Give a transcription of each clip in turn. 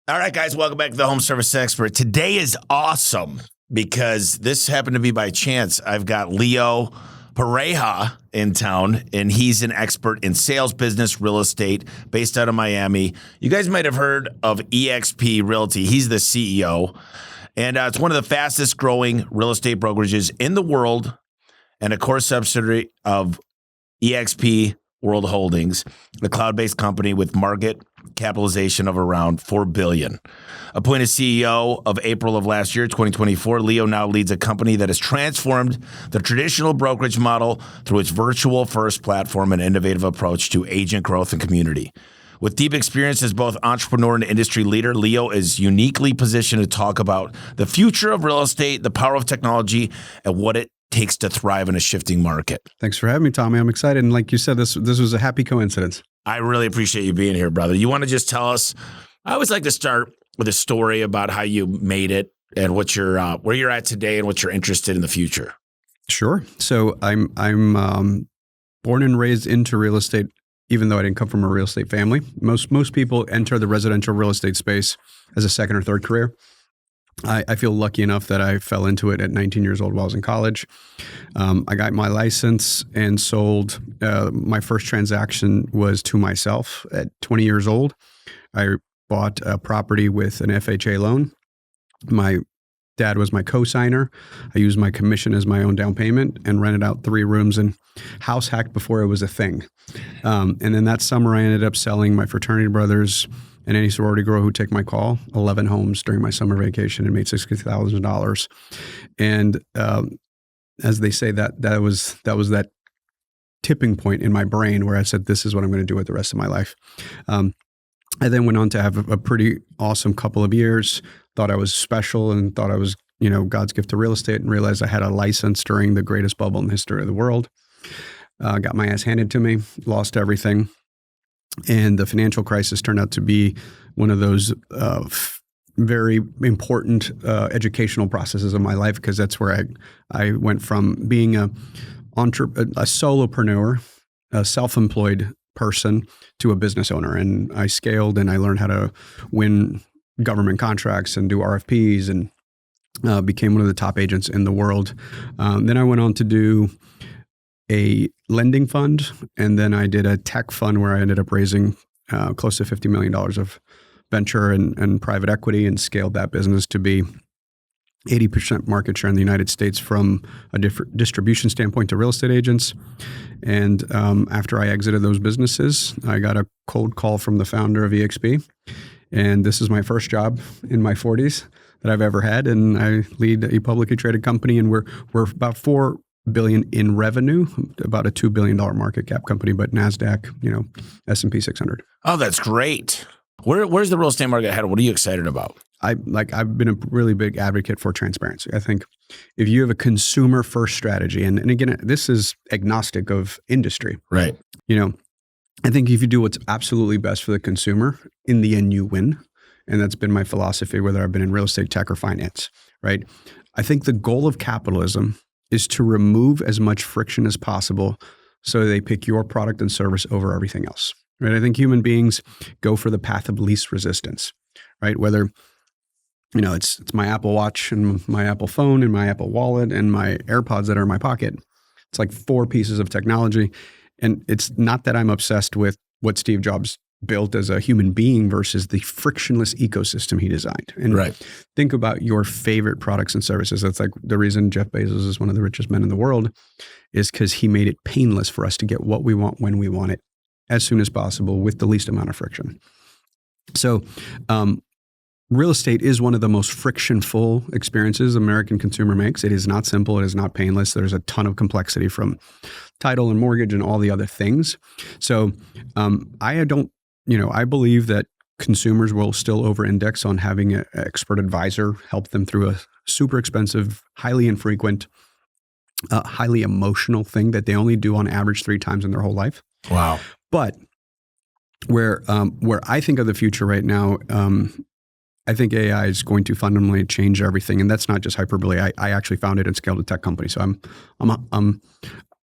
All right, guys, welcome back to the Home Service Expert. Today is awesome because this happened to be by chance. I've got Leo Pareja in town, and he's an expert in sales, business, real estate, based out of Miami. You guys might have heard of eXp Realty. He's the CEO, and it's one of the fastest growing real estate brokerages in the world and a core subsidiary of eXp World Holdings, a cloud-based company with market capitalization of around $4 billion. Appointed CEO of April of last year, 2024, Leo now leads a company that has transformed the traditional brokerage model through its virtual-first platform and innovative approach to agent growth and community. With deep experience as both entrepreneur and industry leader, Leo is uniquely positioned to talk about the future of real estate, the power of technology, and what it takes to thrive in a shifting market. Thanks for having me, Tommy. I'm excited. And like you said, this was a happy coincidence. I really appreciate you being here, brother. You want to just tell us, I always like to start with a story about how you made it and what you're, where you're at today and what you're interested in the future. Sure. So I'm born and raised into real estate, even though I didn't come from a real estate family. Most people enter the residential real estate space as a second or third career. I feel lucky enough that I fell into it at 19 years old while I was in college. I got my license and sold. My first transaction was to myself at 20 years old. I bought a property with an FHA loan. My dad was my co-signer. I used my commission as my own down payment and rented out 3 rooms and house hacked before it was a thing. And then that summer, I ended up selling my fraternity brothers and any sorority girl who'd take my call, 11 homes during my summer vacation and made $60,000. And as they say, that was that tipping point in my brain where I said, this is what I'm going to do with the rest of my life. I then went on to have a pretty awesome couple of years, thought I was special and thought I was, God's gift to real estate, and realized I had a license during the greatest bubble in the history of the world. Got my ass handed to me, lost everything. And the financial crisis turned out to be one of those very important educational processes of my life, because that's where I went from being a solopreneur, a self-employed person, to a business owner. And I scaled and I learned how to win government contracts and do RFPs and became one of the top agents in the world. Then I went on to do a lending fund, and then I did a tech fund where I ended up raising close to $50 million of venture and private equity, and scaled that business to be 80% market share in the United States from a different distribution standpoint to real estate agents. And after I exited those businesses, I got a cold call from the founder of eXp. And this is my first job in my 40s that I've ever had. And I lead a publicly traded company, and we're about $4 billion in revenue, about a $2 billion market cap company, but NASDAQ, S&P 600. Oh, that's great. Where's the real estate market headed? What are you excited about? I've been a really big advocate for transparency. I think if you have a consumer first strategy, and again, this is agnostic of industry, right? I think if you do what's absolutely best for the consumer, in the end, you win. And that's been my philosophy, whether I've been in real estate, tech, or finance, right? I think the goal of capitalism is to remove as much friction as possible so they pick your product and service over everything else, right? I think human beings go for the path of least resistance, right? Whether, it's my Apple Watch and my Apple phone and my Apple Wallet and my AirPods that are in my pocket. It's like 4 pieces of technology. And it's not that I'm obsessed with what Steve Jobs built as a human being versus the frictionless ecosystem he designed. And think about your favorite products and services. That's like the reason Jeff Bezos is one of the richest men in the world, is because he made it painless for us to get what we want when we want it, as soon as possible, with the least amount of friction. So real estate is one of the most friction-full experiences American consumer makes. It is not simple. It is not painless. There's a ton of complexity from title and mortgage and all the other things. So I believe that consumers will still over-index on having an expert advisor help them through a super expensive, highly infrequent, highly emotional thing that they only do on average 3 times in their whole life. Wow. But where I think of the future right now, I think AI is going to fundamentally change everything, and that's not just hyperbole. I actually founded and scaled a tech company, so I'm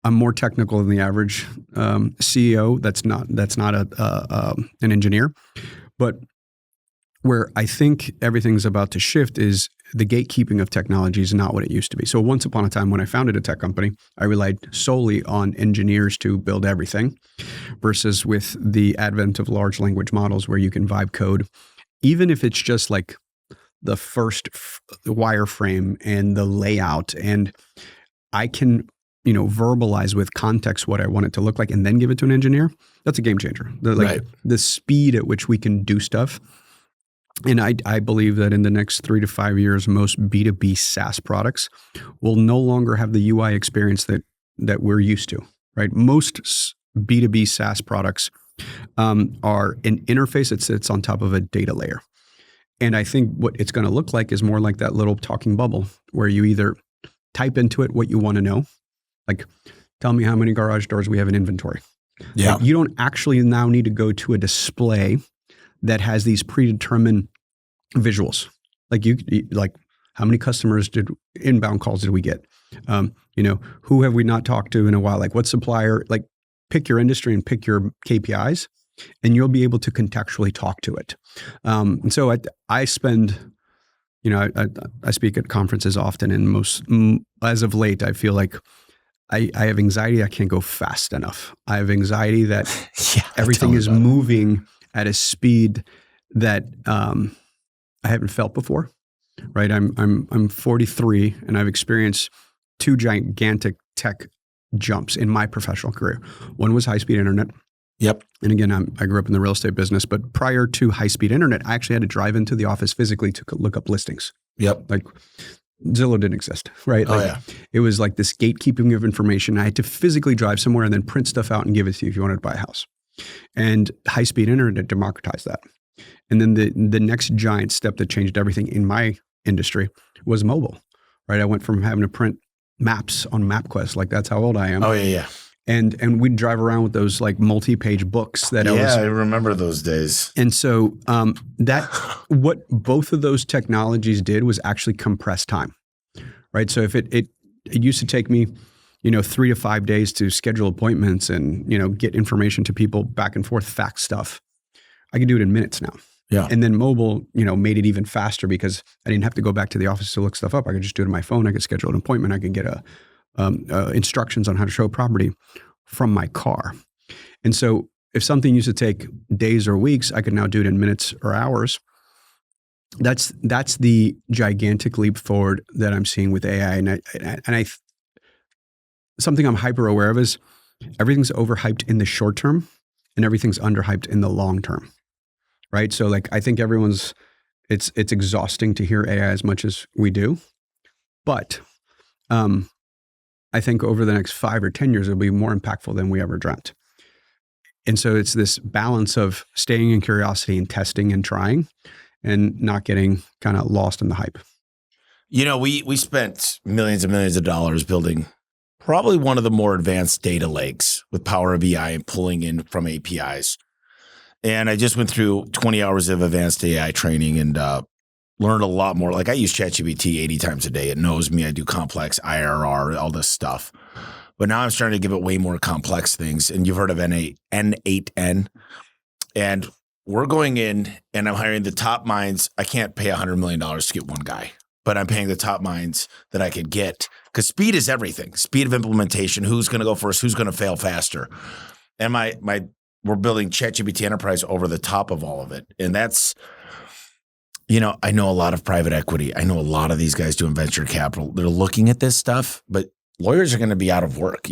more technical than the average CEO. That's not an engineer, but where I think everything's about to shift is the gatekeeping of technology is not what it used to be. So once upon a time when I founded a tech company, I relied solely on engineers to build everything versus with the advent of large language models where you can vibe code, even if it's just like the first wireframe and the layout, and I can, verbalize with context what I want it to look like and then give it to an engineer. That's a game changer. The speed at which we can do stuff. And I believe that in the next 3 to 5 years, most B2B SaaS products will no longer have the UI experience that we're used to, right? Most B2B SaaS products are an interface that sits on top of a data layer. And I think what it's going to look like is more like that little talking bubble where you either type into it what you want to know, like tell me how many garage doors we have in inventory. Yeah. Like, you don't actually now need to go to a display that has these predetermined visuals. Like like how many inbound calls did we get? Who have we not talked to in a while? Like what supplier, like pick your industry and pick your KPIs and you'll be able to contextually talk to it. And so I spend, I speak at conferences often, and as of late, I feel like I have anxiety. I can't go fast enough. I have anxiety that everything is moving at a speed that I haven't felt before. Right? I'm 43, and I've experienced 2 gigantic tech jumps in my professional career. One was high-speed internet. Yep. And again, I grew up in the real estate business, but prior to high-speed internet, I actually had to drive into the office physically to look up listings. Yep. Like Zillow didn't exist, right? It was like this gatekeeping of information. I had to physically drive somewhere and then print stuff out and give it to you if you wanted to buy a house. And high-speed internet democratized that. And then the next giant step that changed everything in my industry was mobile, right? I went from having to print maps on MapQuest, like that's how old I am. Oh, yeah. And we'd drive around with those like multi-page books that I remember those days. And so what both of those technologies did was actually compress time, right? So if it used to take me, 3 to 5 days to schedule appointments and, get information to people back and forth, fax stuff, I can do it in minutes now. Yeah. And then mobile, made it even faster because I didn't have to go back to the office to look stuff up. I could just do it on my phone. I could schedule an appointment. I could get instructions on how to show property from my car. And so if something used to take days or weeks, I could now do it in minutes or hours. That's the gigantic leap forward that I'm seeing with AI. And something I'm hyper aware of is everything's overhyped in the short term and everything's underhyped in the long term, right? So like I think it's exhausting to hear AI as much as we do, but I think over the next 5 or 10 years, it'll be more impactful than we ever dreamt. And so it's this balance of staying in curiosity and testing and trying and not getting kind of lost in the hype. We spent millions and millions of dollars building probably one of the more advanced data lakes with Power BI and pulling in from APIs. And I just went through 20 hours of advanced AI training and learned a lot more. Like I use ChatGPT 80 times a day. It knows me. I do complex IRR, all this stuff. But now I'm starting to give it way more complex things. And you've heard of N8N. And we're going in and I'm hiring the top minds. I can't pay $100 million to get one guy, but I'm paying the top minds that I could get because speed is everything. Speed of implementation. Who's going to go first? Who's going to fail faster? And we're building ChatGPT Enterprise over the top of all of it. And that's, I know a lot of private equity. I know a lot of these guys doing venture capital. They're looking at this stuff, but lawyers are going to be out of work.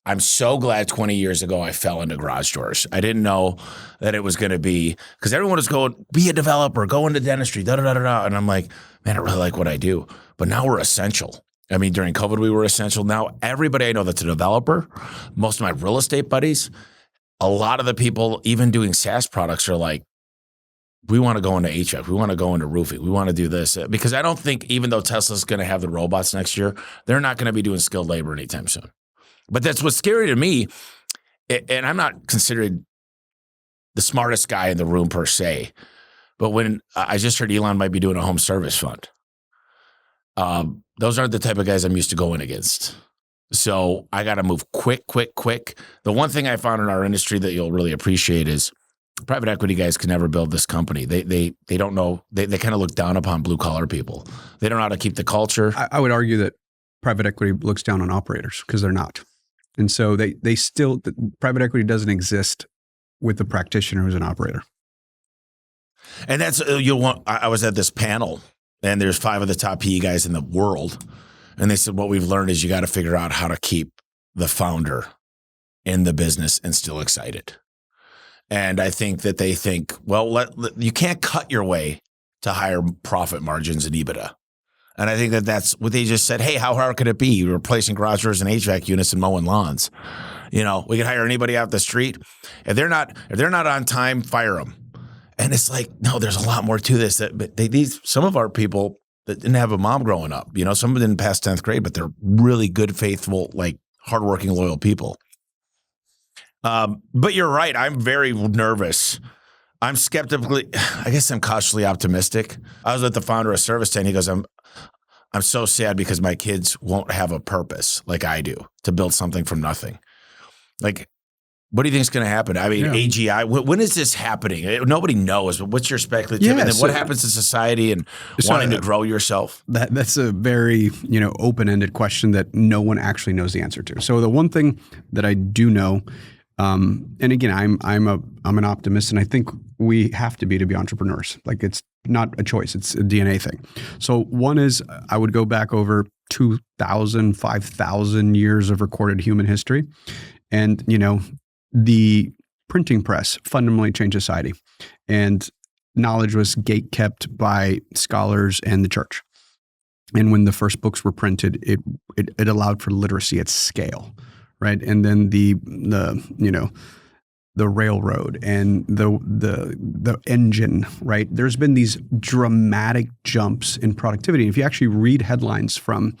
I'm so glad 20 years ago I fell into garage doors. I didn't know that it was going to be because everyone was going, be a developer, go into dentistry, da-da-da-da-da. And I'm like, man, I really like what I do. But now we're essential. I mean, during COVID, we were essential. Now everybody I know that's a developer, most of my real estate buddies, a lot of the people even doing SaaS products are like, we want to go into HVAC. We want to go into roofing. We want to do this. Because I don't think even though Tesla's going to have the robots next year, they're not going to be doing skilled labor anytime soon. But that's what's scary to me. And I'm not considered the smartest guy in the room per se. But when I just heard Elon might be doing a home service fund, those aren't the type of guys I'm used to going against. So I got to move quick. The one thing I found in our industry that you'll really appreciate is private equity guys can never build this company. They don't know. They kind of look down upon blue collar people. They don't know how to keep the culture. I would argue that private equity looks down on operators because they're not. And so they still, private equity doesn't exist with the practitioner who's an operator. And that's, I was at this panel and there's 5 of the top PE guys in the world. And they said, what we've learned is you got to figure out how to keep the founder in the business and still excited. And I think that they think, well, you can't cut your way to higher profit margins and EBITDA. And I think that that's what they just said. Hey, how hard could it be? You're replacing garage doors and HVAC units and mowing lawns. We can hire anybody off the street. If they're not on time, fire them. And it's like, no, there's a lot more to this. Some of our people that didn't have a mom growing up, some of them didn't pass 10th grade, but they're really good, faithful, like hardworking, loyal people. But you're right. I'm very nervous. I'm skeptically, I guess I'm cautiously optimistic. I was with the founder of Service 10. He goes, I'm so sad because my kids won't have a purpose like I do to build something from nothing. Like, what do you think is going to happen? I mean, AGI, when is this happening? Nobody knows. But what's your speculative? And then what happens to society and wanting to grow yourself? That's a very, open-ended question that no one actually knows the answer to. So the one thing that I do know, and again, I'm an optimist, and I think we have to be entrepreneurs. Like, it's not a choice; it's a DNA thing. So one is, I would go back over 2,000, 5,000 years of recorded human history, and the printing press fundamentally changed society, and knowledge was gate kept by scholars and the church. And when the first books were printed, it allowed for literacy at scale. Right. And then the railroad and the engine, right? There's been these dramatic jumps in productivity. If you actually read headlines from,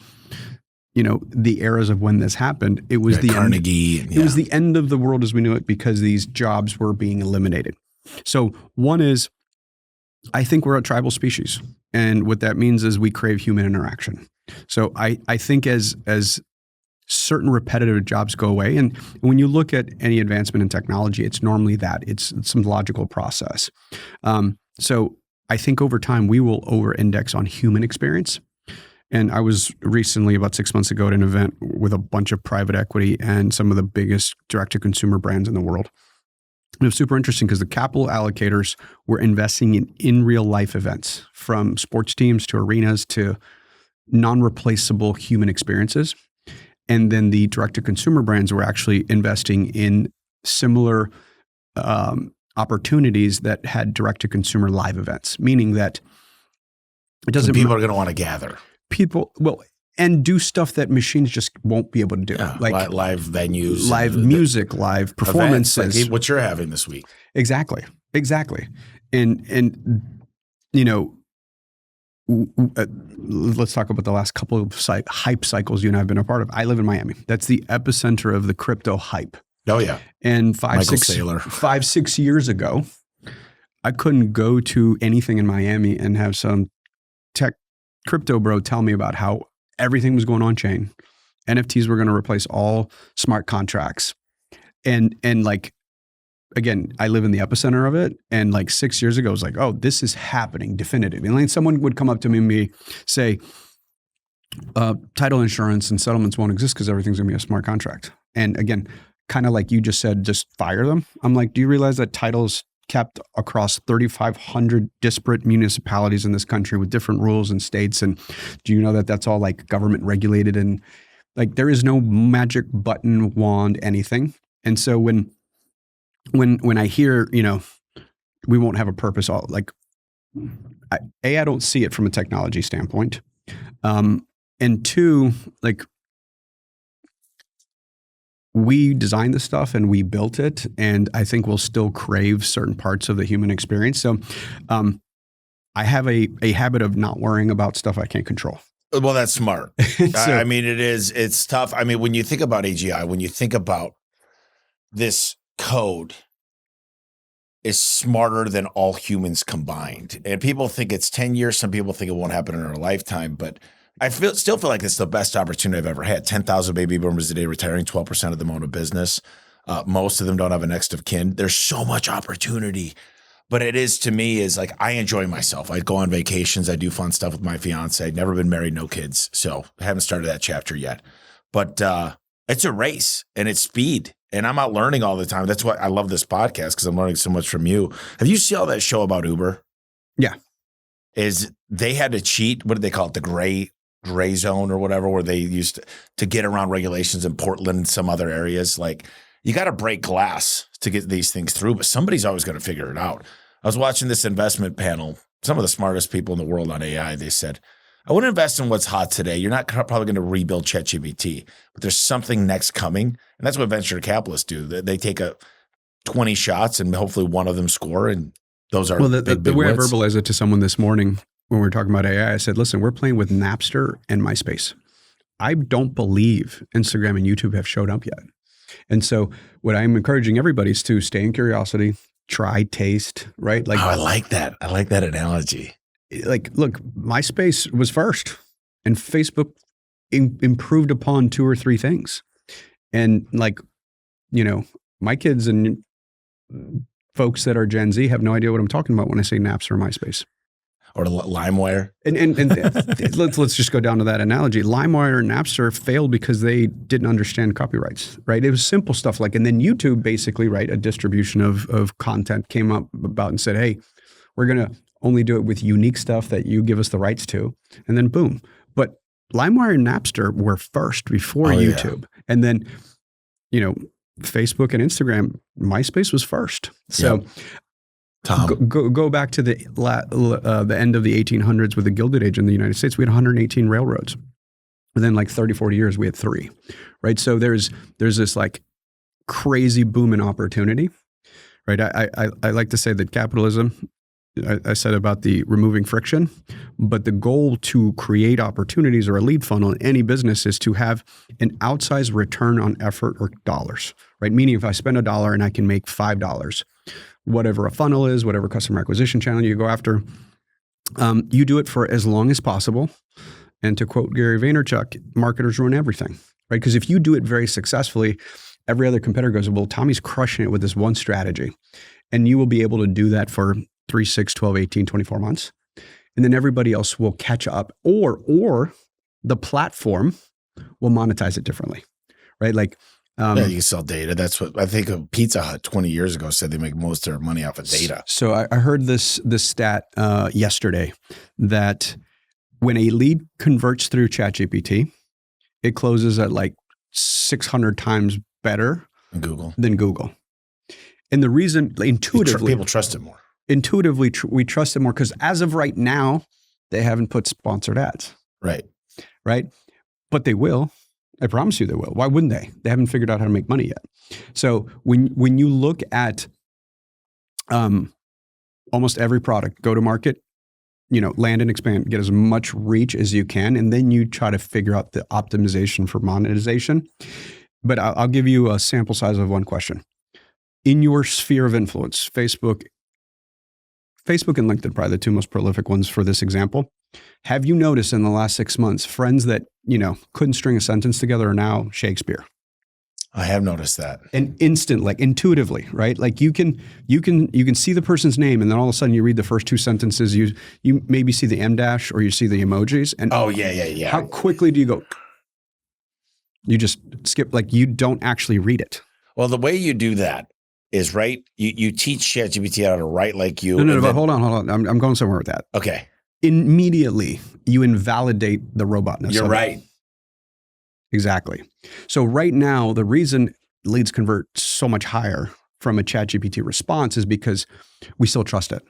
the eras of when this happened, it was the Carnegie. It was the end of the world as we knew it because these jobs were being eliminated. So one is, I think we're a tribal species. And what that means is we crave human interaction. So I think as certain repetitive jobs go away. And when you look at any advancement in technology, it's normally that. It's some logical process. So I think over time, we will over-index on human experience. And I was recently, about 6 months ago, at an event with a bunch of private equity and some of the biggest direct-to-consumer brands in the world. And it was super interesting because the capital allocators were investing in real-life events, from sports teams to arenas to non-replaceable human experiences. And then the direct-to-consumer brands were actually investing in similar opportunities that had direct-to-consumer live events, meaning that it doesn't. People are going to want to gather. And do stuff that machines just won't be able to do, like live venues, live music, live performances. Like what you're having this week. Exactly. And let's talk about the last couple of hype cycles you and I have been a part of. I live in Miami. That's the epicenter of the crypto hype. Oh, yeah. And 5-6 years ago, I couldn't go to anything in Miami and have some tech crypto bro tell me about how everything was going on chain. NFTs were going to replace all smart contracts. And like, again, I live in the epicenter of it. And like 6 years ago, it was like, oh, this is happening definitively. And like someone would come up to me and say, title insurance and settlements won't exist because everything's going to be a smart contract. And again, kind of like you just said, just fire them. I'm like, do you realize that title's kept across 3,500 disparate municipalities in this country with different rules and states? And do you know that that's all like government regulated? And like, there is no magic button, wand, anything. And so when I hear, we won't have a purpose, I don't see it from a technology standpoint. And two, like, we designed the stuff and we built it, and I think we'll still crave certain parts of the human experience. So I have a habit of not worrying about stuff I can't control. Well, that's smart. I mean, it's tough. I mean, when you think about AGI, when you think about this code is smarter than all humans combined. And people think it's 10 years. Some people think it won't happen in our lifetime, but I still feel like it's the best opportunity I've ever had. 10,000 baby boomers a day retiring, 12% of them own a business. Most of them don't have a next of kin. There's so much opportunity. But it is, to me, is like I enjoy myself. I go on vacations. I do fun stuff with my fiance. I've never been married, no kids. So I haven't started that chapter yet. But it's a race and it's speed. And I'm out learning all the time. That's why I love this podcast, because I'm learning so much from you. Have you seen all that show about Uber? Yeah. Is they had to cheat. What did they call it? The gray zone or whatever, where they used to get around regulations in Portland and some other areas. Like, you got to break glass to get these things through, but somebody's always going to figure it out. I was watching this investment panel. Some of the smartest people in the world on AI, they said, I wouldn't invest in what's hot today. You're not probably going to rebuild ChatGPT, but there's something next coming. And that's what venture capitalists do. They take 20 shots and hopefully one of them score. And those are big way wins. I verbalized it to someone this morning when we were talking about AI, I said, listen, we're playing with Napster and MySpace. I don't believe Instagram and YouTube have showed up yet. And so what I'm encouraging everybody is to stay in curiosity, try, taste, right? Like, I like that. I like that analogy. Like, look, MySpace was first and Facebook improved upon 2 or 3 things. And like, my kids and folks that are Gen Z have no idea what I'm talking about when I say Napster or MySpace. Or LimeWire. And let's just go down to that analogy. LimeWire and Napster failed because they didn't understand copyrights, right? It was simple stuff like, and then YouTube basically, right, a distribution of content came up about and said, hey, we're going to only do it with unique stuff that you give us the rights to. And then boom. But LimeWire and Napster were first before YouTube. Yeah. And then, Facebook and Instagram, MySpace was first. So Tom. Go back to the end of the 1800s with the Gilded Age in the United States. We had 118 railroads. Within like 30, 40 years, we had 3, right? So there's this like crazy boom in opportunity, right? I like to say that capitalism, I said about the removing friction, but the goal to create opportunities or a lead funnel in any business is to have an outsized return on effort or dollars, right? Meaning if I spend $1 and I can make $5, whatever a funnel is, whatever customer acquisition channel you go after, you do it for as long as possible. And to quote Gary Vaynerchuk, marketers ruin everything, right? Because if you do it very successfully, every other competitor goes, well, Tommy's crushing it with this one strategy. And you will be able to do that for 3, 6, 12, 18, 24 months. And then everybody else will catch up or the platform will monetize it differently, right? Like, you can sell data. That's what I think of. Pizza Hut 20 years ago said they make most of their money off of data. So I heard this stat yesterday that when a lead converts through ChatGPT, it closes at like 600 times better than Google. And the reason, intuitively, people trust it more. Intuitively, we trust it more because as of right now, they haven't put sponsored ads. Right. But they will. I promise you they will. Why wouldn't they? They haven't figured out how to make money yet. So when you look at almost every product, go to market, land and expand, get as much reach as you can, and then you try to figure out the optimization for monetization. But I'll give you a sample size of one question. In your sphere of influence, Facebook and LinkedIn, probably the 2 most prolific ones for this example. Have you noticed in the last 6 months, friends that, couldn't string a sentence together are now Shakespeare? I have noticed that. And instant, like intuitively, right? Like you can see the person's name and then all of a sudden you read the first 2 sentences, you maybe see the M dash or you see the emojis. And yeah. How quickly do you go? You just skip, like you don't actually read it. Well, the way you do that is right. You teach ChatGPT how to write like you. No, but hold on. I'm going somewhere with that. Okay. Immediately, you invalidate the robotness. You're right. Exactly. So right now, the reason leads convert so much higher from a ChatGPT response is because we still trust it.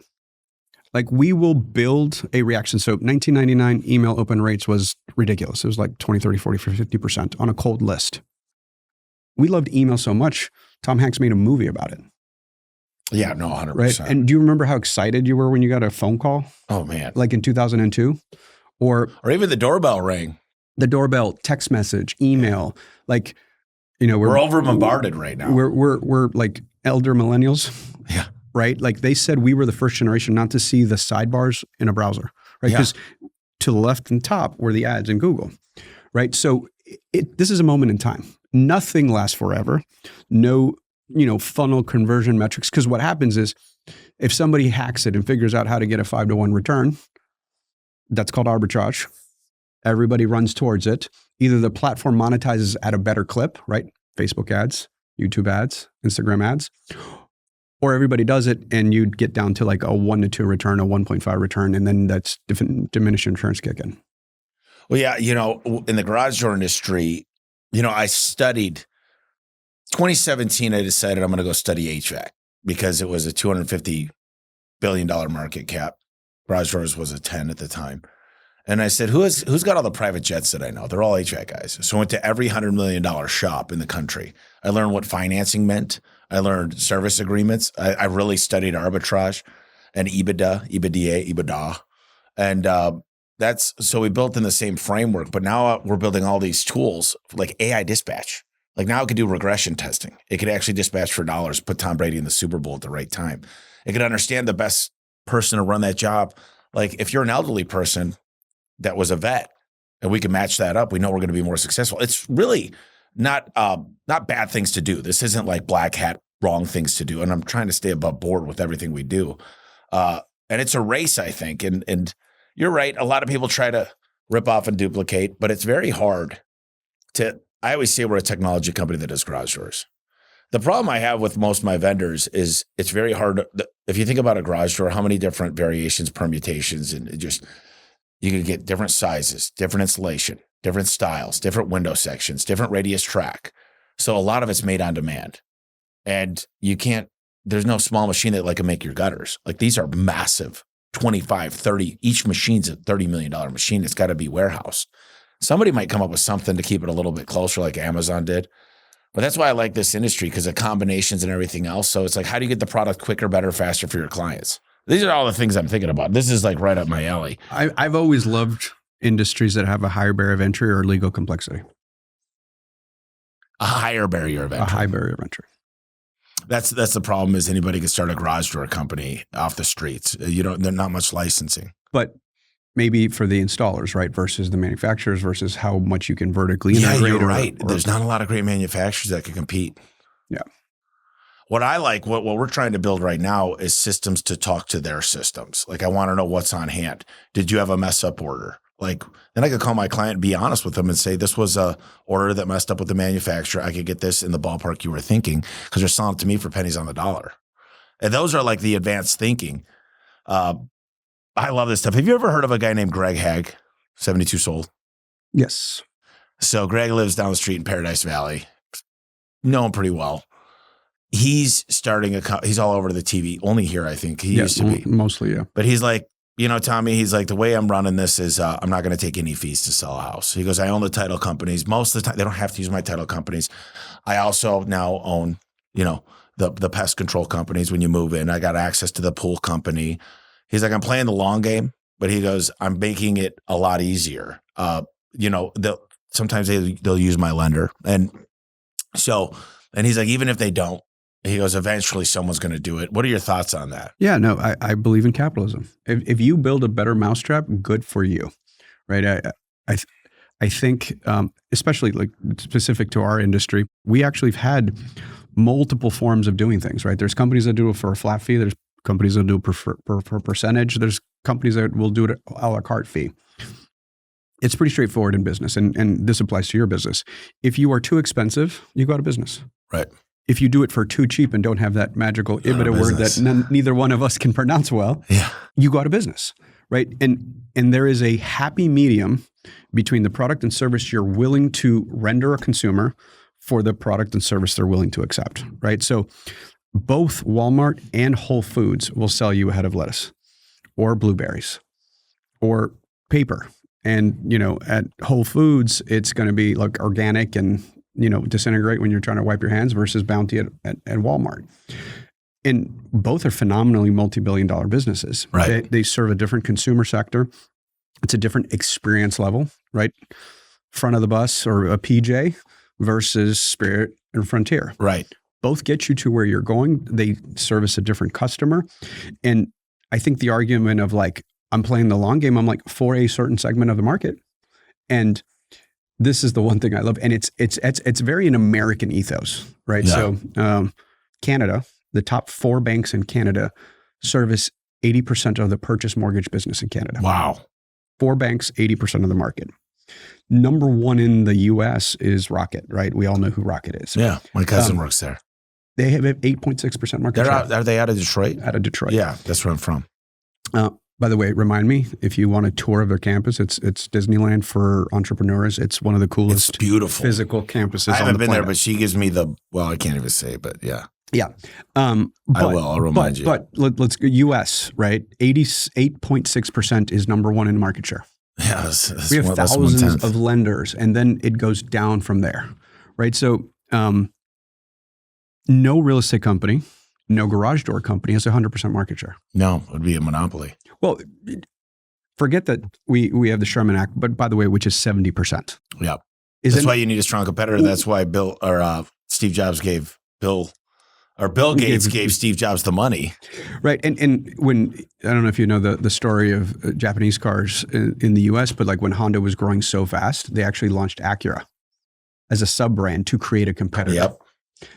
Like we will build a reaction. So 1999 email open rates was ridiculous. It was like 20, 30, 40, 50% on a cold list. We loved email so much, Tom Hanks made a movie about it. Yeah, no, 100%. Right? And do you remember how excited you were when you got a phone call? Oh, man. Like in 2002? Or even the doorbell rang. The doorbell, text message, email. Like, we're over bombarded right now. We're like elder millennials. Yeah. Right? Like they said we were the first generation not to see the sidebars in a browser. Right? Because to the left and top were the ads in Google. Right? So this is a moment in time. Nothing lasts forever. No funnel conversion metrics. Because what happens is if somebody hacks it and figures out how to get a 5-to-1 return, that's called arbitrage. Everybody runs towards it. Either the platform monetizes at a better clip, right? Facebook ads, YouTube ads, Instagram ads, or everybody does it and you'd get down to like a 1-to-2 return, a 1.5 return, and then that's diminishing returns kick in. Well, yeah, in the garage door industry, I studied 2017, I decided I'm going to go study HVAC because it was a $250 billion market cap. Garage doors was a 10 at the time. And I said, who's got all the private jets that I know? They're all HVAC guys. So I went to every $100 million shop in the country. I learned what financing meant. I learned service agreements. I really studied arbitrage and EBITDA. And so we built in the same framework, but now we're building all these tools like AI dispatch. Like now it could do regression testing. It could actually dispatch for dollars, put Tom Brady in the Super Bowl at the right time. It could understand the best person to run that job. Like if you're an elderly person that was a vet and we can match that up, we know we're going to be more successful. It's really not bad things to do. This isn't like black hat, wrong things to do. And I'm trying to stay above board with everything we do. And it's a race, I think. And you're right. A lot of people try to rip off and duplicate, but it's very hard I always say we're a technology company that does garage doors. The problem I have with most of my vendors is it's very hard. If you think about a garage door, how many different variations, permutations, and you can get different sizes, different insulation, different styles, different window sections, different radius track. So a lot of it's made on demand. And there's no small machine that can make your gutters. Like these are massive, 25, 30, each machine's a $30 million machine. It's got to be warehoused. Somebody might come up with something to keep it a little bit closer like Amazon did. But that's why I like this industry because of combinations and everything else. So it's like, how do you get the product quicker, better, faster for your clients? These are all the things I'm thinking about. This is like right up my alley. I've always loved industries that have a higher barrier of entry or legal complexity. A higher barrier of entry. A high barrier of entry. That's the problem is anybody can start a garage door company off the streets. There's not much licensing. But maybe for the installers, right, versus the manufacturers versus how much you can vertically integrate. Yeah, you're right. There's not a lot of great manufacturers that can compete. Yeah. What I like, what we're trying to build right now is systems to talk to their systems. Like I want to know what's on hand. Did you have a mess up order? Like then I could call my client and be honest with them and say, this was a order that messed up with the manufacturer. I could get this in the ballpark you were thinking because they're selling it to me for pennies on the dollar. And those are like the advanced thinking. I love this stuff. Have you ever heard of a guy named Greg Hagg, 72 Sold? Yes. So Greg lives down the street in Paradise Valley. Know him pretty well. He's starting he's all over the TV. Only here, I think. He used to be. Mostly, yeah. But he's like, Tommy, he's like, the way I'm running this is I'm not going to take any fees to sell a house. He goes, I own the title companies. Most of the time, they don't have to use my title companies. I also now own, the pest control companies when you move in. I got access to the pool company. He's like, I'm playing the long game, but he goes, I'm making it a lot easier. Sometimes they'll use my lender. And he's like, even if they don't, he goes, eventually someone's going to do it. What are your thoughts on that? Yeah, no, I believe in capitalism. If you build a better mousetrap, good for you, right? I think, especially like specific to our industry, we actually have had multiple forms of doing things, right? There's companies that do it for a flat fee. There's companies that do it per percentage. There's companies that will do it a la carte fee. It's pretty straightforward in business, and this applies to your business. If you are too expensive, you go out of business. Right. If you do it for too cheap and don't have that magical EBITDA word that neither one of us can pronounce well, you go out of business, right? And there is a happy medium between the product and service you're willing to render a consumer for the product and service they're willing to accept, right? So both Walmart and Whole Foods will sell you a head of lettuce or blueberries or paper. And, at Whole Foods, it's going to be like organic and, disintegrate when you're trying to wipe your hands versus Bounty at Walmart. And both are phenomenally multi-billion-dollar businesses. Right. They serve a different consumer sector. It's a different experience level, right? Front of the bus or a PJ versus Spirit and Frontier. Right. Both get you to where you're going. They service a different customer. And I think the argument of like, I'm playing the long game, I'm like for a certain segment of the market. And this is the one thing I love. And it's very an American ethos, right? Yeah. So Canada, the top 4 banks in Canada service 80% of the purchase mortgage business in Canada. Wow. 4 banks, 80% of the market. Number 1 in the US is Rocket, right? We all know who Rocket is. Yeah. My cousin works there. They have 8.6% market share. Are they out of Detroit? Out of Detroit. Yeah, that's where I'm from. By the way, remind me, if you want a tour of their campus, it's Disneyland for entrepreneurs. It's one of the coolest, It's beautiful physical campuses. I haven't on the been planet. there, but she gives me I can't even say, but yeah. Yeah. I will. I'll remind you. But let's go US, right? 88.6% is number 1 in market share. Yeah, that's We have that's thousands 1/10. of lenders, and then it goes down from there, right? So no real estate company, no garage door company has 100% market share. No, it would be a monopoly. Well, forget that we have the Sherman Act, but by the way, which is 70%. Yeah. Is That's it- why you need a strong competitor. That's why Steve Jobs gave Bill Gates gave Steve Jobs the money. Right. And when, I don't know if you know the story of Japanese cars in the US, but like when Honda was growing so fast, they actually launched Acura as a sub-brand to create a competitor. Yep.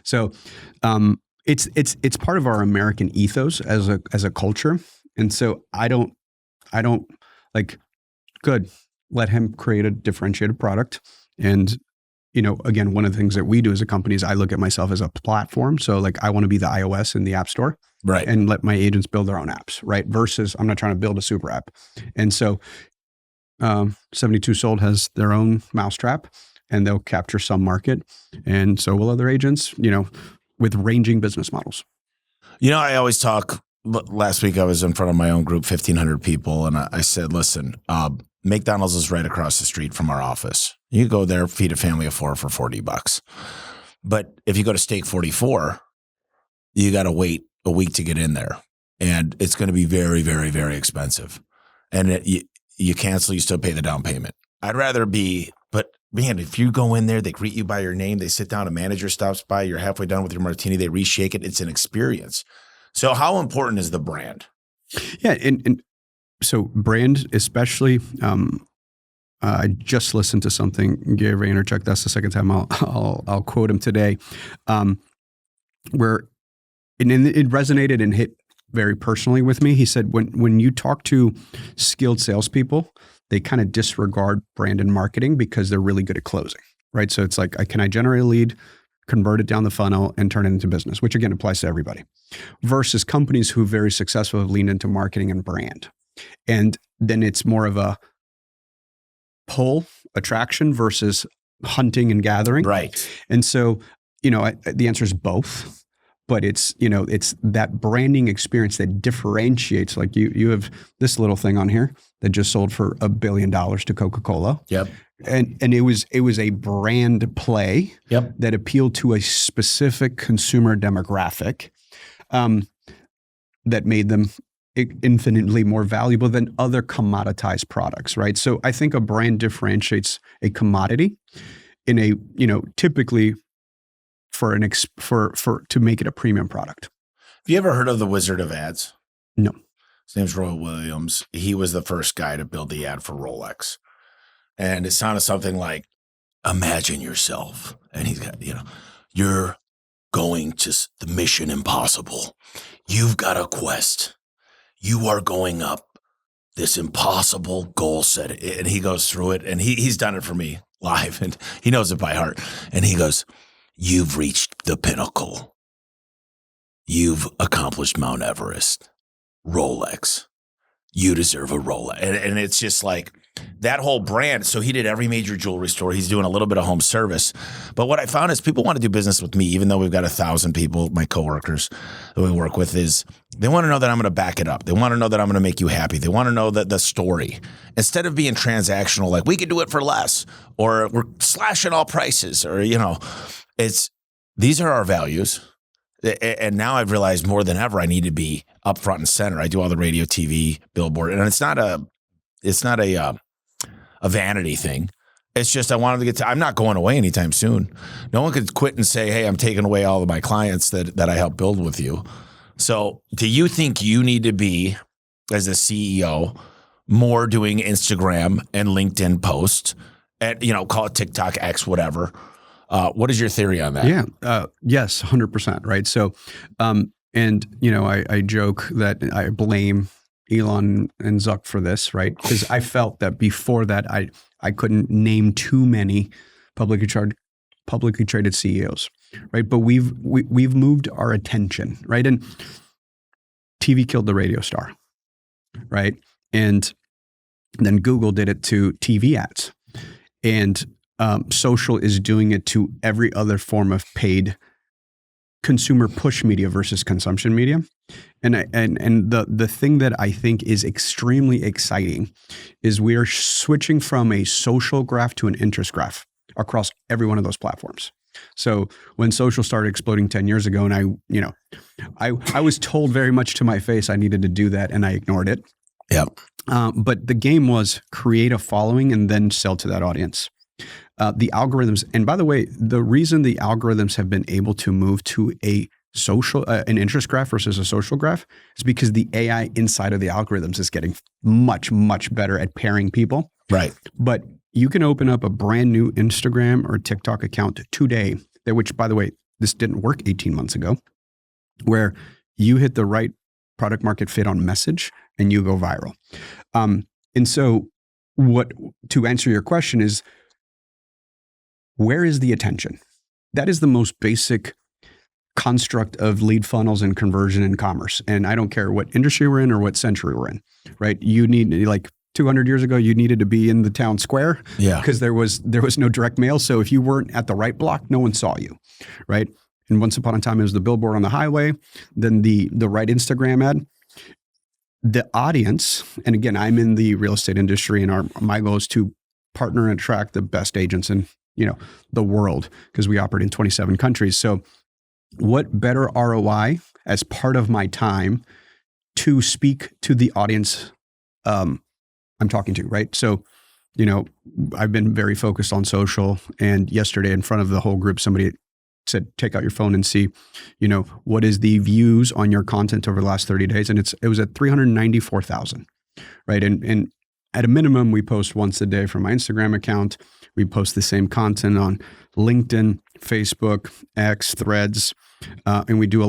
So it's part of our American ethos as a culture. And so I don't like, good, let him create a differentiated product. And again, one of the things that we do as a company is I look at myself as a platform. So like I want to be the iOS in the App Store, Right. and let my agents build their own apps, right? Versus I'm not trying to build a super app. And so 72 Sold has their own mousetrap, and they'll capture some market. And so will other agents, with ranging business models. I always talk. Last week I was in front of my own group, 1,500 people, and I said, listen, McDonald's is right across the street from our office. You go there, feed a family of 4 for $40. But if you go to Steak 44, you got to wait a week to get in there. And it's going to be very, very, very expensive. And you cancel, you still pay the down payment. I'd rather but man, if you go in there, they greet you by your name, they sit down, a manager stops by, you're halfway done with your martini, they reshake it. It's an experience. So how important is the brand? Yeah. And so brand, especially, I just listened to something, Gary Vaynerchuk, that's the second time I'll quote him today, where it resonated and hit very personally with me. He said, when you talk to skilled salespeople, they kind of disregard brand and marketing because they're really good at closing, right? So it's like, can I generate a lead, convert it down the funnel, and turn it into business, which again applies to everybody, versus companies who very successfully have leaned into marketing and brand. And then it's more of a pull, attraction versus hunting and gathering. Right. And so, the answer is both. But it's that branding experience that differentiates. Like you have this little thing on here that just sold for $1 billion to Coca-Cola. Yep. And it was a brand play. Yep. That appealed to a specific consumer demographic, that made them infinitely more valuable than other commoditized products, right? So I think a brand differentiates a commodity in a, typically to make it a premium product. Have you ever heard of the Wizard of Ads? No. His name's Roy Williams. He was the first guy to build the ad for Rolex. And it sounded something like, imagine yourself. And he's got, you're going to the Mission Impossible. You've got a quest. You are going up this impossible goal set. And he goes through it, and he's done it for me live, and he knows it by heart. And he goes, you've reached the pinnacle. You've accomplished Mount Everest. Rolex. You deserve a Rolex. And it's just like that whole brand. So he did every major jewelry store. He's doing a little bit of home service. But what I found is people want to do business with me, even though we've got 1,000 people, my coworkers that we work with, is they want to know that I'm going to back it up. They want to know that I'm going to make you happy. They want to know that the story. Instead of being transactional, like we can do it for less, or we're slashing all prices, or, these are our values. And now I've realized more than ever, I need to be up front and center. I do all the radio, TV, billboard, and it's not a vanity thing. It's just I wanted to I'm not going away anytime soon. No one could quit and say, hey, I'm taking away all of my clients that I helped build with you. So do you think you need to be, as a CEO, more doing Instagram and LinkedIn posts, and call it TikTok, X, whatever, What is your theory on that? Yeah. Yes, 100%. Right. So, and I joke that I blame Elon and Zuck for this, right? Because I felt that before that, I couldn't name too many publicly traded CEOs, right? But we've moved our attention, right? And TV killed the radio star, right? And then Google did it to TV ads, and social is doing it to every other form of paid consumer push media versus consumption media. And the thing that I think is extremely exciting is we are switching from a social graph to an interest graph across every one of those platforms. So when social started exploding 10 years ago, and I was told very much to my face I needed to do that, and I ignored it. Yep. But the game was create a following and then sell to that audience. The algorithms, and by the way, the reason the algorithms have been able to move to a social, an interest graph versus a social graph is because the AI inside of the algorithms is getting much, much better at pairing people. Right. But you can open up a brand new Instagram or TikTok account today, which, by the way, this didn't work 18 months ago, where you hit the right product market fit on message and you go viral. And so to answer your question is, where is the attention? That is the most basic construct of lead funnels and conversion in commerce. And I don't care what industry we're in or what century we're in, right? You need, like 200 years ago, you needed to be in the town square because there was no direct mail. So if you weren't at the right block, no one saw you, right? And once upon a time, it was the billboard on the highway, then the right Instagram ad. The audience, and again, I'm in the real estate industry, and my goal is to partner and attract the best agents in the world, because we operate in 27 countries. So what better ROI as part of my time to speak to the audience I'm talking to, right? So, I've been very focused on social, and yesterday in front of the whole group, somebody said, take out your phone and see, what is the views on your content over the last 30 days? And it was at 394,000, right? And at a minimum, we post once a day from my Instagram account. We post the same content on LinkedIn, Facebook, X, Threads, and we do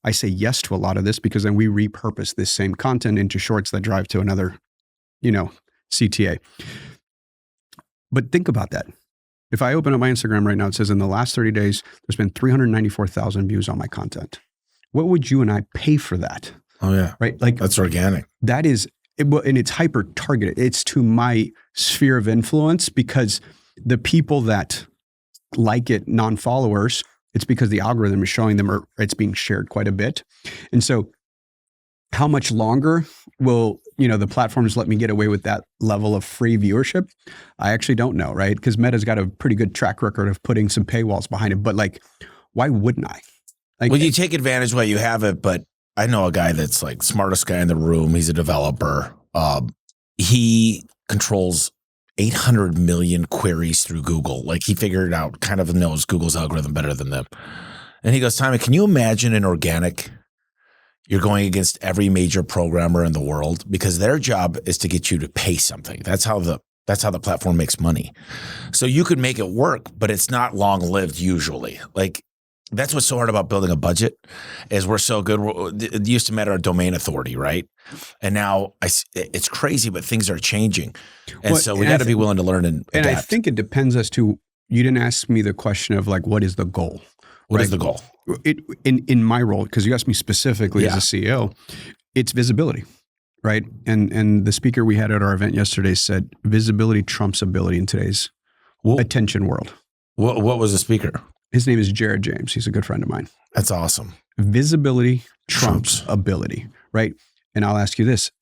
I say yes to a lot of this because then we repurpose this same content into shorts that drive to another, CTA. But think about that. If I open up my Instagram right now, it says in the last 30 days, there's been 394,000 views on my content. What would you and I pay for that? Oh, yeah. Right? Like, that's organic. That is, and it's hyper targeted. It's to my sphere of influence, because the people that like it, non-followers, it's because the algorithm is showing them, or it's being shared quite a bit. And so how much longer will, the platforms let me get away with that level of free viewership? I actually don't know, right? Because Meta's got a pretty good track record of putting some paywalls behind it. But why wouldn't I? Well, you take advantage while you have it, but I know a guy that's like smartest guy in the room. He's a developer. He controls 800 million queries through Google. Like, he figured it out, kind of knows Google's algorithm better than them. And he goes, Tommy, can you imagine an organic? You're going against every major programmer in the world, because their job is to get you to pay something. That's how the platform makes money. So you could make it work, but it's not long lived usually. Like, that's what's so hard about building a budget, is we're so good. It used to matter a domain authority, right? And now it's crazy, but things are changing. And so we got to be willing to learn and adapt. And I think it depends as to, you didn't ask me the question of what is the goal? What is the goal? In my role, because you asked me specifically as a CEO, it's visibility, right? And the speaker we had at our event yesterday said visibility trumps ability in today's attention world. What was the speaker? His name is Jared James. He's a good friend of mine. That's awesome. Visibility trumps ability, right? And I'll ask you this.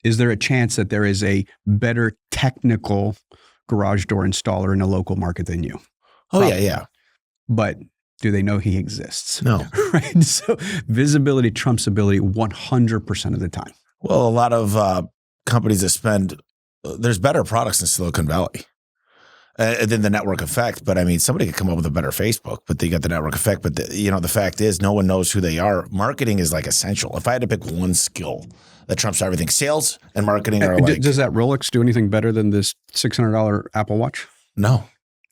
Is there a chance that there is a better technical garage door installer in a local market than you? Oh, yeah. But do they know he exists? No. Right? So visibility trumps ability 100% of the time. Well, a lot of companies that there's better products in Silicon Valley than the network effect. But I mean, somebody could come up with a better Facebook, but they got the network effect. But the fact is, no one knows who they are. Marketing is essential. If I had to pick one skill that trumps everything, sales and marketing are Does that Rolex do anything better than this $600 Apple Watch? No.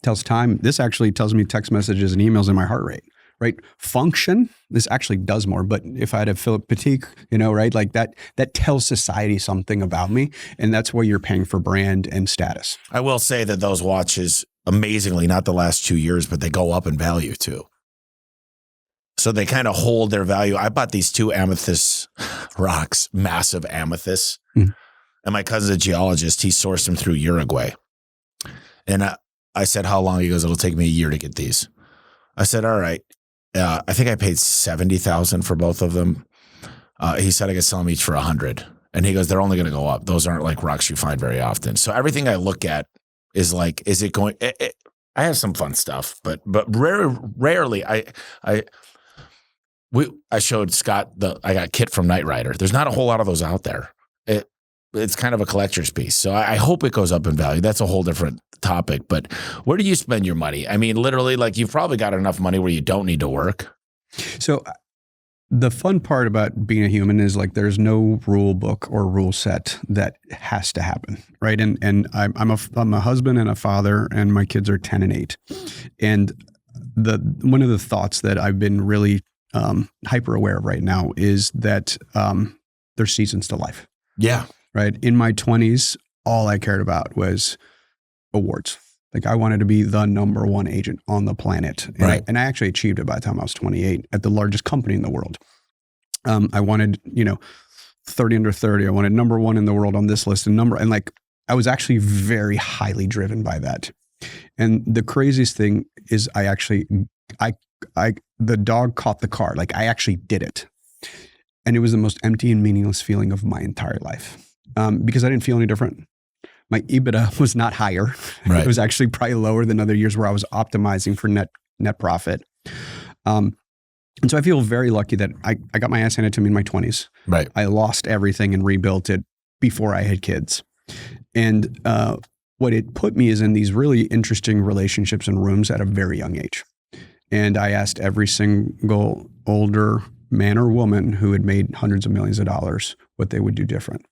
tells time. This actually tells me text messages and emails and my heart rate, right? Function, this actually does more. But if I had a Philip Petit, right, like that tells society something about me. And that's why you're paying for brand and status. I will say that those watches, amazingly, not the last 2 years, but they go up in value too. So they kind of hold their value. I bought these 2 amethyst rocks, massive amethysts. Mm. And my cousin's a geologist. He sourced them through Uruguay. And I said, how long? He goes, it'll take me a year to get these. I said, all right. I think I paid $70,000 for both of them. He said I could sell them each for $100. And he goes, they're only going to go up. Those aren't like rocks you find very often. So everything I look at is like, is it going? I have some fun stuff, but rarely I showed Scott I got Kit from Knight Rider. There's not a whole lot of those out there. It's kind of a collector's piece. So I hope it goes up in value. That's a whole different topic. But where do you spend your money? I mean, literally, like you've probably got enough money where you don't need to work. So the fun part about being a human is like there's no rule book or rule set that has to happen, right? And I'm a husband and a father, and my kids are 10 and 8. And one of the thoughts that I've been really hyper aware of right now is that there's seasons to life. Yeah. Right. In my 20s, all I cared about was awards. Like I wanted to be the number one agent on the planet. And I actually achieved it by the time I was 28 at the largest company in the world. I wanted, 30 under 30. I wanted number one in the world on this list and like I was actually very highly driven by that. And the craziest thing is the dog caught the car. Like I actually did it. And it was the most empty and meaningless feeling of my entire life. Because I didn't feel any different. My EBITDA was not higher. Right. It was actually probably lower than other years where I was optimizing for net profit. And so I feel very lucky that I got my ass handed to me in my 20s. Right. I lost everything and rebuilt it before I had kids. And what it put me is in these really interesting relationships and rooms at a very young age. And I asked every single older man or woman who had made hundreds of millions of dollars what they would do different.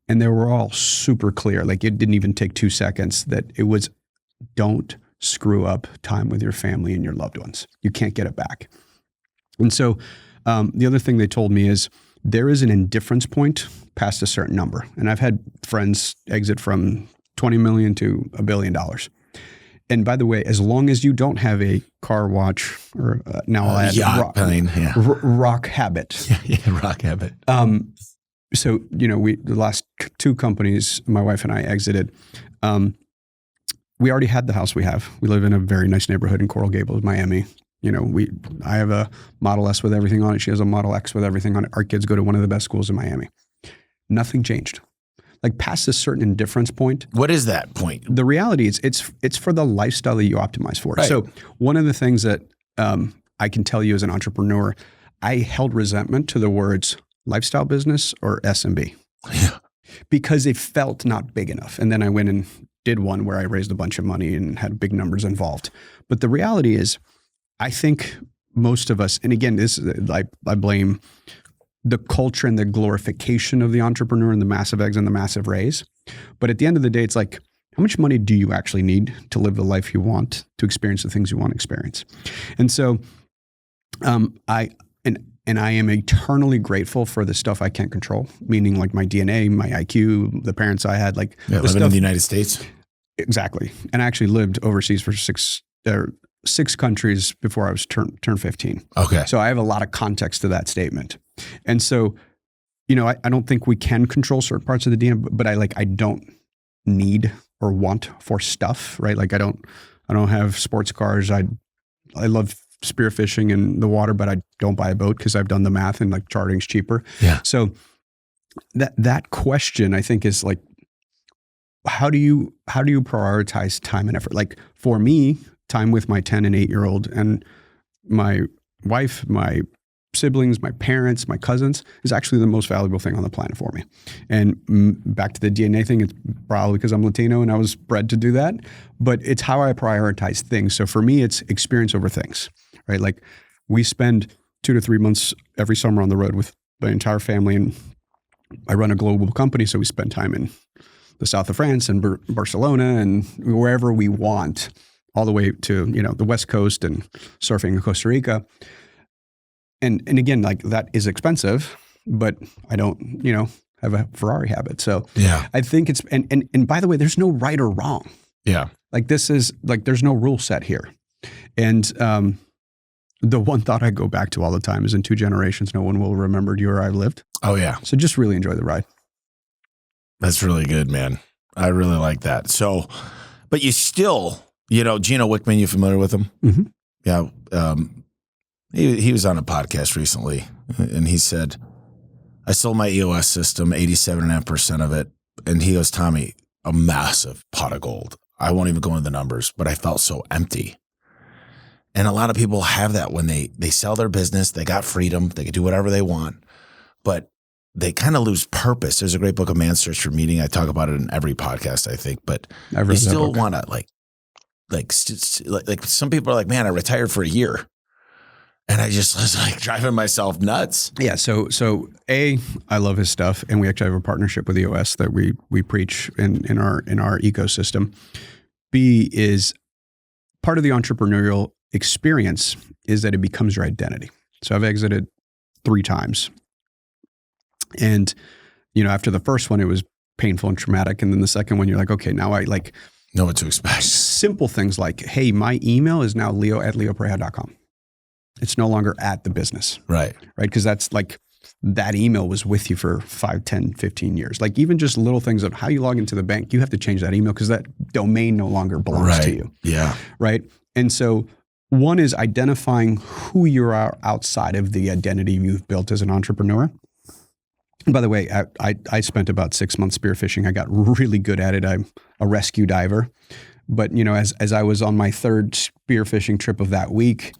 And they were all super clear. Like it didn't even take 2 seconds that it was, don't screw up time with your family and your loved ones. You can't get it back. And so the other thing they told me is there is an indifference point past a certain number. And I've had friends exit from 20 million to $1 billion. And by the way, as long as you don't have a car, watch, or now I'll add yacht, plane, rock habit. Rock habit. So, the last 2 companies my wife and I exited, we already had the house we have. We live in a very nice neighborhood in Coral Gables, Miami. I have a Model S with everything on it. She has a Model X with everything on it. Our kids go to one of the best schools in Miami. Nothing changed. Like past a certain indifference point. What is that point? The reality is it's for the lifestyle that you optimize for. Right. So one of the things that I can tell you as an entrepreneur, I held resentment to the words lifestyle business or SMB. Yeah. Because it felt not big enough. And then I went and did one where I raised a bunch of money and had big numbers involved. But the reality is, I think most of us, and again, I blame the culture and the glorification of the entrepreneur and the massive eggs and the massive raise. But at the end of the day, it's like, how much money do you actually need to live the life you want, to experience the things you want to experience? And so I am eternally grateful for the stuff I can't control, meaning like my DNA, my IQ, the parents I had, like living in the United States. Exactly. And I actually lived overseas for 6 countries before I was turned 15. Okay. So I have a lot of context to that statement. And so, I don't think we can control certain parts of the DNA, but I don't need or want for stuff, right? Like I don't have sports cars. I love spearfishing in the water, but I don't buy a boat because I've done the math and like chartering's cheaper. Yeah. So that question I think is like, how do you prioritize time and effort? Like for me, time with my 10 and 8-year-old and my wife, my siblings, my parents, my cousins is actually the most valuable thing on the planet for me. And back to the DNA thing, it's probably because I'm Latino and I was bred to do that, but it's how I prioritize things. So for me, it's experience over things, right? Like we spend 2 to 3 months every summer on the road with my entire family, and I run a global company. So we spend time in the south of France and Barcelona and wherever we want. all the way to, the West Coast and surfing in Costa Rica. And again, like that is expensive, but I don't, have a Ferrari habit. So yeah, I think it's, and by the way, there's no right or wrong. Yeah. Like this is like, there's no rule set here. And the one thought I go back to all the time is in 2 generations, no one will remember you or I lived. Oh yeah. So just really enjoy the ride. That's really good, man. I really like that. So, but you still, Gino Wickman, you familiar with him? Mm-hmm. Yeah. He was on a podcast recently and he said, I sold my EOS system, 87.5% of it. And he goes, Tommy, a massive pot of gold. I won't even go into the numbers, but I felt so empty. And a lot of people have that when they sell their business, they got freedom, they can do whatever they want, but they kind of lose purpose. There's a great book, A Man's Search for Meaning. I talk about it in every podcast, I think, but you still want to like some people are like, man, I retired for a year. And I just was like driving myself nuts. Yeah. So I love his stuff, and we actually have a partnership with EOS that we preach in our ecosystem. B is part of the entrepreneurial experience is that it becomes your identity. So I've exited 3 times, and after the first one, it was painful and traumatic, and then the second one, you're like, okay, now I like know what to expect. Simple things like, hey, my email is now leo@leopareja.com. It's no longer at the business. Right. Because that's like that email was with you for 5, 10, 15 years. Like even just little things of how you log into the bank, you have to change that email because that domain no longer belongs to you. Yeah. Right. And so one is identifying who you are outside of the identity you've built as an entrepreneur. And by the way, I spent about 6 months spearfishing. I got really good at it. I'm a rescue diver. But, as I was on my 3rd spearfishing trip of that week,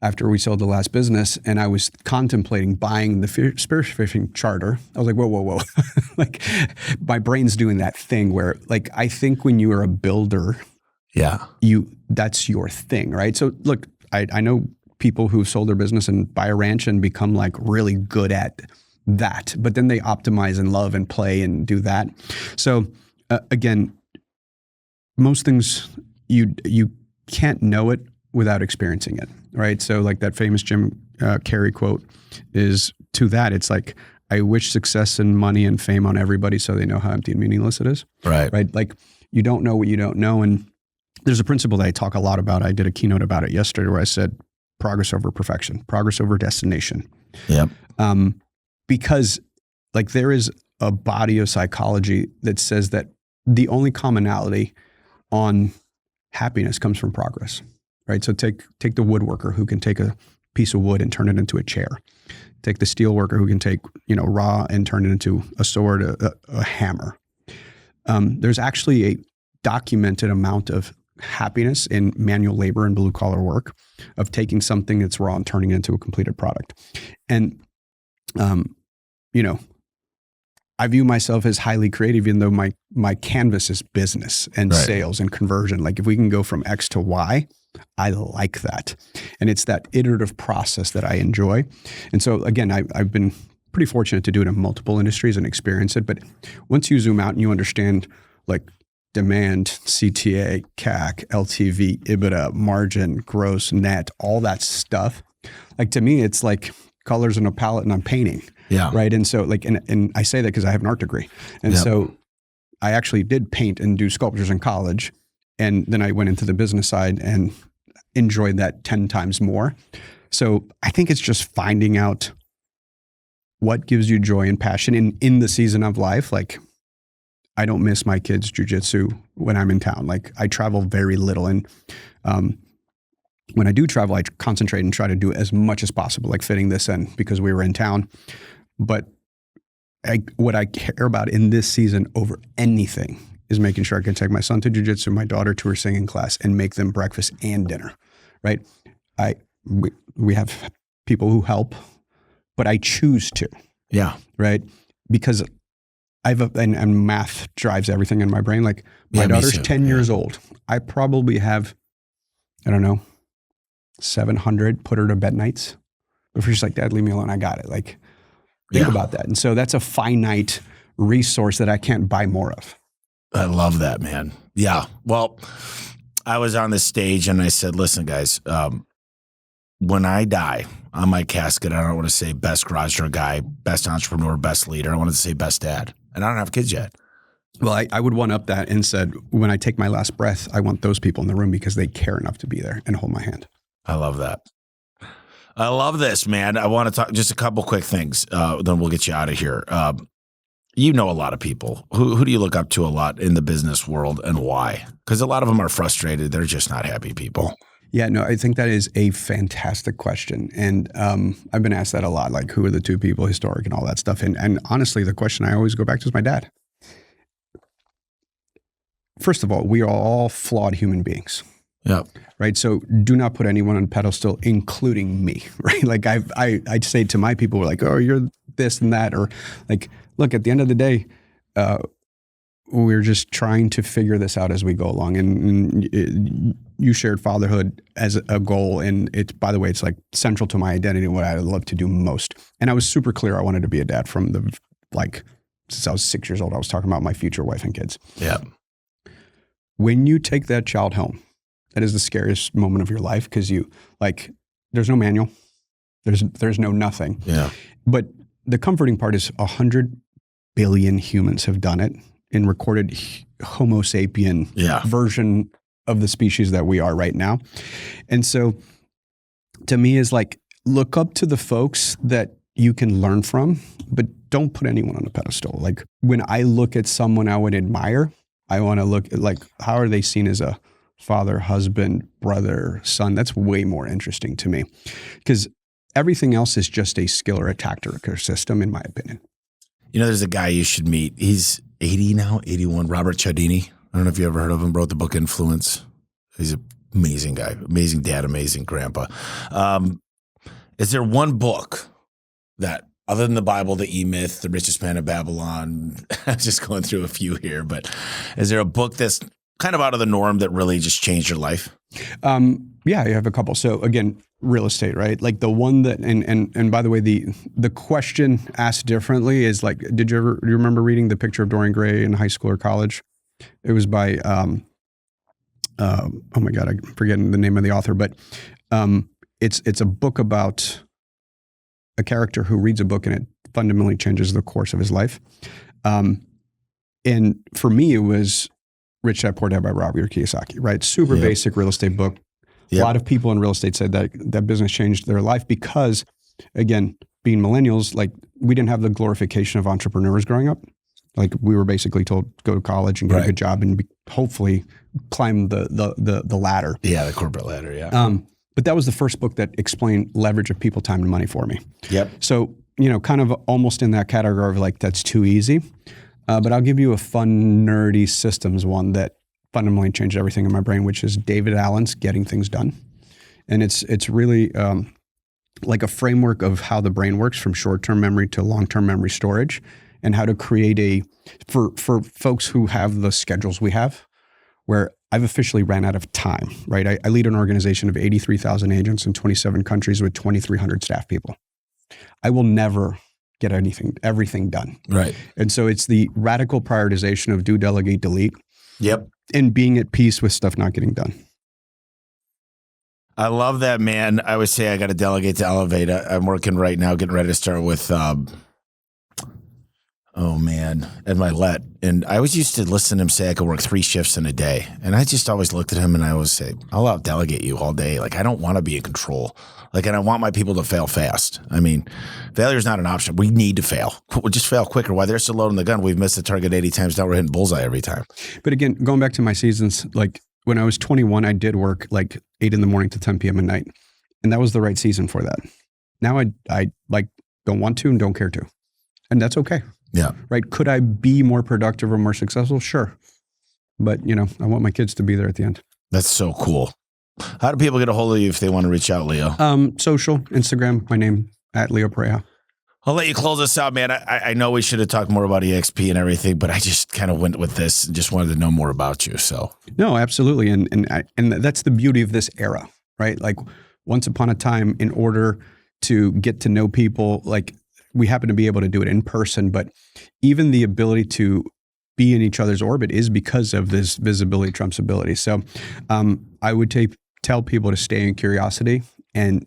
after we sold the last business, and I was contemplating buying the spearfishing charter, I was like, whoa. Like my brain's doing that thing where like, I think when you are a builder, that's your thing, right? So look, I know people who've sold their business and buy a ranch and become like really good at that, but then they optimize and love and play and do that. So again, most things you can't know it without experiencing it, right? So like that famous Jim Carrey quote is to that. It's like, I wish success and money and fame on everybody so they know how empty and meaningless it is. Right. Right. Like you don't know what you don't know. And there's a principle that I talk a lot about. I did a keynote about it yesterday where I said progress over perfection, progress over destination. Yep. Because like there is a body of psychology that says that the only commonality on happiness comes from progress. Right. So take the woodworker who can take a piece of wood and turn it into a chair. Take the steel worker who can take, raw and turn it into a sword, a hammer. There's actually a documented amount of happiness in manual labor and blue collar work of taking something that's raw and turning it into a completed product. And, I view myself as highly creative, even though my canvas is business and sales and conversion. Like if we can go from X to Y, I like that. And it's that iterative process that I enjoy. And so again, I've been pretty fortunate to do it in multiple industries and experience it. But once you zoom out and you understand like demand, CTA, CAC, LTV, EBITDA, margin, gross, net, all that stuff, like to me, it's like colors in a palette and I'm painting. Yeah. Right. And so like, and I say that because I have an art degree. And so I actually did paint and do sculptures in college. And then I went into the business side and enjoyed that 10 times more. So I think it's just finding out what gives you joy and passion in the season of life. Like I don't miss my kids' jujitsu when I'm in town. Like I travel very little. And when I do travel, I concentrate and try to do as much as possible, like fitting this in because we were in town. But what I care about in this season over anything is making sure I can take my son to jujitsu, my daughter to her singing class, and make them breakfast and dinner, right? We have people who help, but I choose to. Yeah. Right? Because and math drives everything in my brain. Like my daughter's 10 years old. I probably have, 700 put her to bed nights before she's like, Dad, leave me alone. I got it. Like, think about that. And so that's a finite resource that I can't buy more of. I love that, man. Yeah. Well, I was on the stage and I said, listen, guys, when I die on my casket, I don't want to say best garage door guy, best entrepreneur, best leader. I wanted to say best dad. And I don't have kids yet. Well, I would one up that and said, when I take my last breath, I want those people in the room because they care enough to be there and hold my hand. I love that. I love this, man. I want to talk just a couple quick things. Then we'll get you out of here. You know a lot of people. Who do you look up to a lot in the business world and why? Because a lot of them are frustrated. They're just not happy people. Yeah, no, I think that is a fantastic question. And I've been asked that a lot, like who are the two people, historic and all that stuff. And honestly, the question I always go back to is my dad. First of all, we are all flawed human beings. Yeah. Right. So do not put anyone on a pedestal, including me. Right. Like I'd say to my people, like, oh, you're this and that, or like, look, at the end of the day, we're just trying to figure this out as we go along. And you shared fatherhood as a goal. And it's, by the way, it's like central to my identity and what I love to do most. And I was super clear. I wanted to be a dad from since I was 6 years old. I was talking about my future wife and kids. Yeah. When you take that child home, that is the scariest moment of your life because there's no manual, there's no nothing. Yeah. But the comforting part is 100 billion humans have done it in recorded Homo sapien version of the species that we are right now. And so to me is like, look up to the folks that you can learn from, but don't put anyone on a pedestal. Like when I look at someone I would admire, I want to look at like, how are they seen as a father, husband, brother, son? That's way more interesting to me because everything else is just a skill or a tactic or system, in my opinion. You know, there's a guy you should meet. He's 80 now, 81, Robert Cialdini. I don't know if you ever heard of him, wrote the book Influence. He's an amazing guy, amazing dad, amazing grandpa. Is there one book that, other than the Bible, the E-Myth, The Richest Man in Babylon, I'm just going through a few here, but is there a book that's kind of out of the norm that really just changed your life? Yeah, I have a couple. So again, real estate, right? Like the one that, and by the way, the question asked differently is like, do you remember reading The Picture of Dorian Gray in high school or college? It was by, oh my God, I'm forgetting the name of the author, but it's a book about a character who reads a book and it fundamentally changes the course of his life. And for me, it was Rich Dad Poor Dad by Robert Kiyosaki, right? Super basic real estate book. Yep. A lot of people in real estate said that business changed their life because, again, being millennials, like we didn't have the glorification of entrepreneurs growing up. Like we were basically told, go to college and get a good job and hopefully climb the ladder. Yeah, the corporate ladder, yeah. But that was the first book that explained leverage of people, time, and money for me. Yep. So, kind of almost in that category of like, that's too easy. But I'll give you a fun, nerdy systems one that fundamentally changed everything in my brain, which is David Allen's Getting Things Done. And it's really like a framework of how the brain works from short-term memory to long-term memory storage and how to create for folks who have the schedules we have, where I've officially ran out of time, right? I lead an organization of 83,000 agents in 27 countries with 2,300 staff people. I will never get everything done. Right. And so it's the radical prioritization of do, delegate, delete. Yep. And being at peace with stuff not getting done. I love that, man. I would say I got to delegate to elevate. I'm working right now, getting ready to start with, Ed Milet. And I always used to listen to him say I could work 3 shifts in a day. And I just always looked at him and I always say, I'll out-delegate you all day. Like, I don't want to be in control. Like, and I want my people to fail fast. I mean, failure is not an option. We need to fail. We'll just fail quicker. While they're still loading the gun, we've missed the target 80 times. Now we're hitting bullseye every time. But again, going back to my seasons, like when I was 21, I did work like 8 in the morning to 10 p.m. at night. And that was the right season for that. Now I like don't want to and don't care to. And that's okay. Yeah. Right. Could I be more productive or more successful? Sure. But, I want my kids to be there at the end. That's so cool. How do people get a hold of you if they want to reach out, Leo? Social, Instagram, my name, @Leo Pareja. I'll let you close us out, man. I know we should have talked more about EXP and everything, but I just kind of went with this and just wanted to know more about you. So no, absolutely. And that's the beauty of this era, right? Like once upon a time, in order to get to know people, like we happen to be able to do it in person, but even the ability to be in each other's orbit is because of this visibility trumps ability. So I would tell people to stay in curiosity and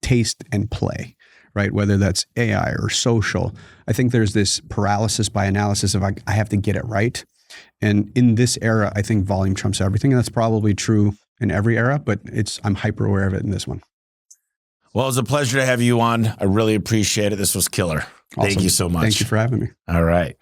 taste and play, right? Whether that's AI or social. I think there's this paralysis by analysis of I have to get it right. And in this era, I think volume trumps everything. And that's probably true in every era, but I'm hyper aware of it in this one. Well, it was a pleasure to have you on. I really appreciate it. This was killer. Awesome. Thank you so much. Thank you for having me. All right.